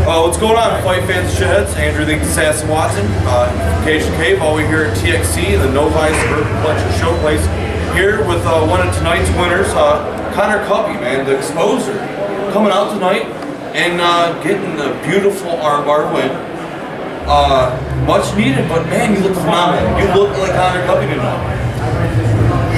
What's going on, fight fans and shitheads? Andrew the Assassin Watson, Cajun Cave, all we here at TXC, the Novi Suburban Collection Showplace, here with one of tonight's winners, Konnor Kuppe, man, the Exposer, coming out tonight and getting a beautiful armbar win. Much needed, but man, you look phenomenal. You look like Konnor Kuppe tonight.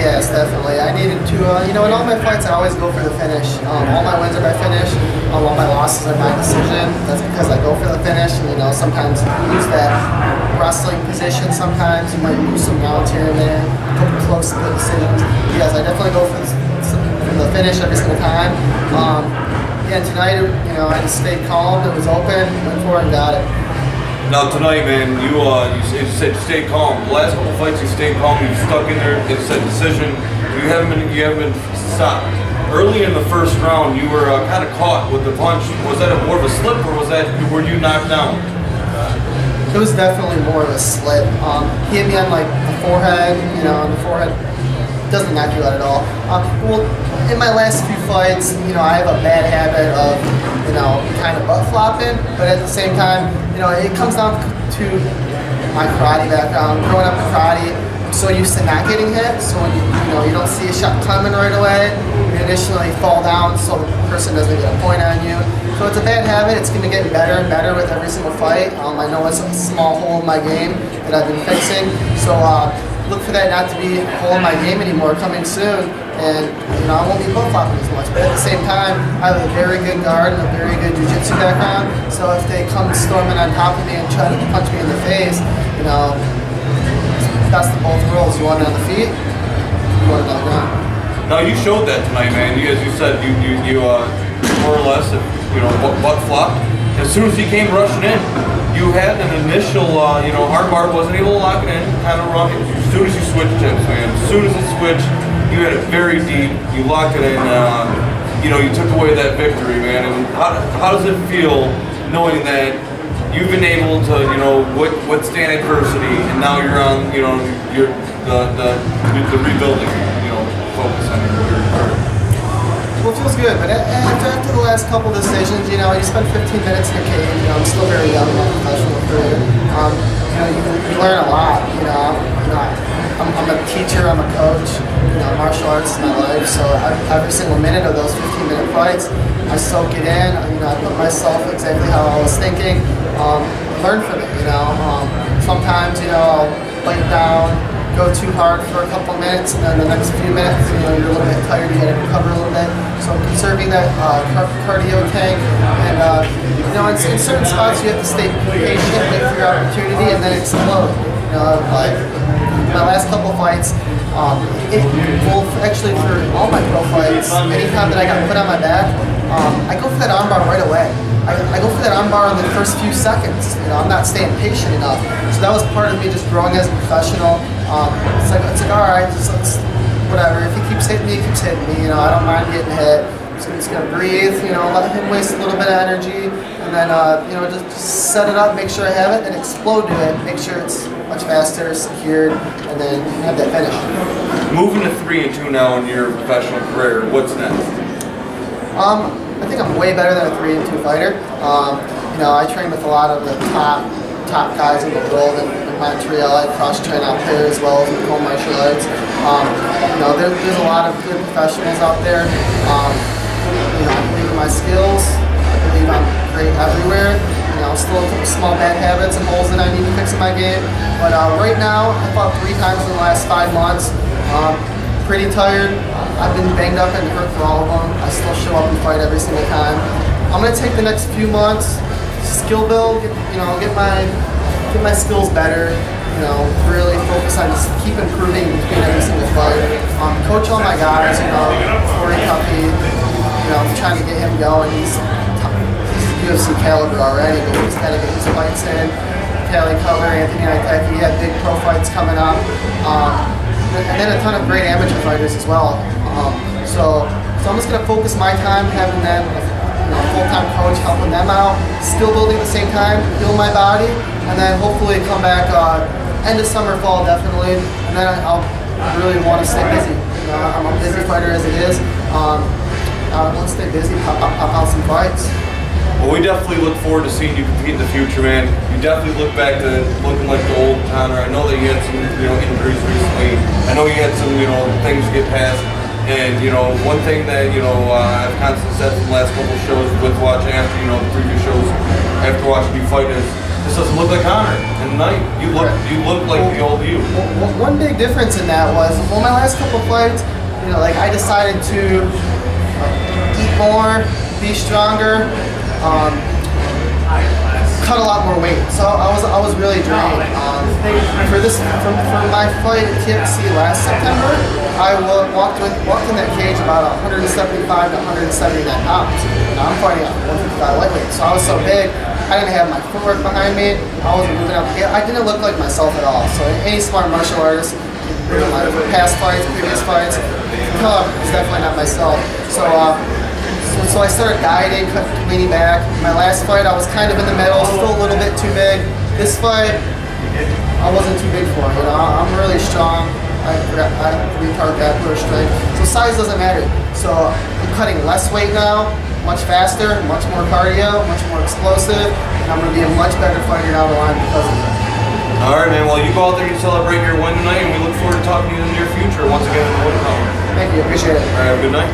Yes, definitely. I needed to, in all my fights I always go for the finish. All my wins are by finish, all my losses are by decision. That's because I go for the finish, and sometimes you lose that wrestling position sometimes. You might lose some rounds here and there, a couple close split decisions. Yes, I definitely go for the finish every single time. Yeah, tonight, I just stayed calm, it was open, went for it and got it. Now tonight, man, you said stay calm. The last couple fights, you stayed calm. You stuck in there. It said decision. You haven't been stopped. Early in the first round, you were kind of caught with the punch. Was that more of a slip, or were you knocked down? It was definitely more of a slip. He hit me on the forehead. On the forehead, doesn't knock you out at all. Well, in my last few fights, I have a bad habit of kind of butt flopping, but at the same time, it comes down to my karate background. Growing up in karate, I'm so used to not getting hit, so when you don't see a shot coming right away, you initially fall down so the person doesn't get a point on you. So it's a bad habit. It's going to get better and better with every single fight. I know it's a small hole in my game that I've been fixing, so look for that not to be a hole in my game anymore coming soon. And I won't be butt flopping as much, but at the same time, I have a very good guard and a very good jiu-jitsu background. So if they come storming on top of me and try to punch me in the face, best of both worlds. You want it on the feet, you want it on the ground. Now you showed that tonight, man. As you said, you more or less, butt flopped. As soon as he came rushing in, you had an initial, armbar wasn't able to lock it in, kind of wrong. As soon as you switched hips, man. As soon as it switched, you had it very deep. You locked it in. You took away that victory, man. And how does it feel knowing that you've been able to, withstand adversity, and now you're on, you're the rebuilding, focus on your career? Well, it feels good, but after the last couple decisions, you spend 15 minutes in the cage. I'm still very young in my professional career. You learn a lot. I'm a teacher, I'm a coach. Martial arts is my life, so every single minute of those 15-minute fights, I soak it in. I put myself exactly how I was thinking. Learn from it. Sometimes I'll bite down, go too hard for a couple minutes, and then the next few minutes, you're a little bit tired, you gotta recover a little bit. So I'm conserving that cardio tank, and in certain spots you have to stay patient, wait for your opportunity, and then explode. My last couple fights, actually for all my pro fights, anytime that I got put on my back, I go for that armbar right away. I go for that armbar in the first few seconds. I'm not staying patient enough. So that was part of me just growing as a professional. It's like all right, let's whatever. If he keeps hitting me, he keeps hitting me. I don't mind getting hit. So I'm just gonna breathe. Let him waste a little bit of energy, and then just set it up, make sure I have it, and explode to it. Make sure it's much faster, secured, and then have that finish. Moving to 3-2 now in your professional career, what's next? I think I'm way better than a 3-2 fighter. I train with a lot of the top guys in the world in Montreal. I cross-train out there as well as in home martial arts. There's a lot of good professionals out there. I believe in my skills. I believe I'm great everywhere. Still a couple small bad habits and holes that I need to fix in my game. But right now, I fought 3 times in the last 5 months. Pretty tired. I've been banged up and hurt for all of them. I still show up and fight every single time. I'm gonna take the next few months, skill build, get my skills better. Really focus on just keep improving between every single fight. Coach all my guys. Konnor Kuppe. I'm trying to get him going. He's UFC caliber already, but he's got to get his fights in. Kelly Cutler, Anthony Iteki, he had big pro fights coming up. And then a ton of great amateur fighters as well. So I'm just gonna focus my time having them, a full-time coach helping them out, skill building at the same time, heal my body, and then hopefully come back end of summer, fall definitely, and then I'll really want to stay busy. I'm a busy fighter as it is. I want to stay busy, pop out some fights. Well, we definitely look forward to seeing you compete in the future, man. You definitely look back to looking like the old Konnor. I know that you had some, injuries recently. I know you had some, things to get past. And, one thing that, I've constantly said from the last couple of shows with watching after, the previous shows, after watching you fight is, this doesn't look like Konnor. And tonight, you look like the old you. Well, one big difference in that was, my last couple of fights, I decided to eat more, be stronger, cut a lot more weight. So I was really drained. For my fight at TXC last September, I walked in that cage about 175 to 179 pounds. Now I'm fighting at 155 lightweight, so I was so big. I didn't have my footwork behind me. I wasn't moving up. I didn't look like myself at all. So any smart martial artist, my past fights, previous fights, it's definitely not myself. So I started dieting, leaning back. My last fight, I was kind of in the middle, still a little bit too big. This fight, I wasn't too big for. I'm really strong. I have retard backward strength. So size doesn't matter. So I'm cutting less weight now, much faster, much more cardio, much more explosive, and I'm going to be a much better fighter down the line because of it. All right, man. Well, you go out there and celebrate your win tonight, and we look forward to talking to you in the near future once again in the win column. Thank you. Appreciate it. All right, have a good night.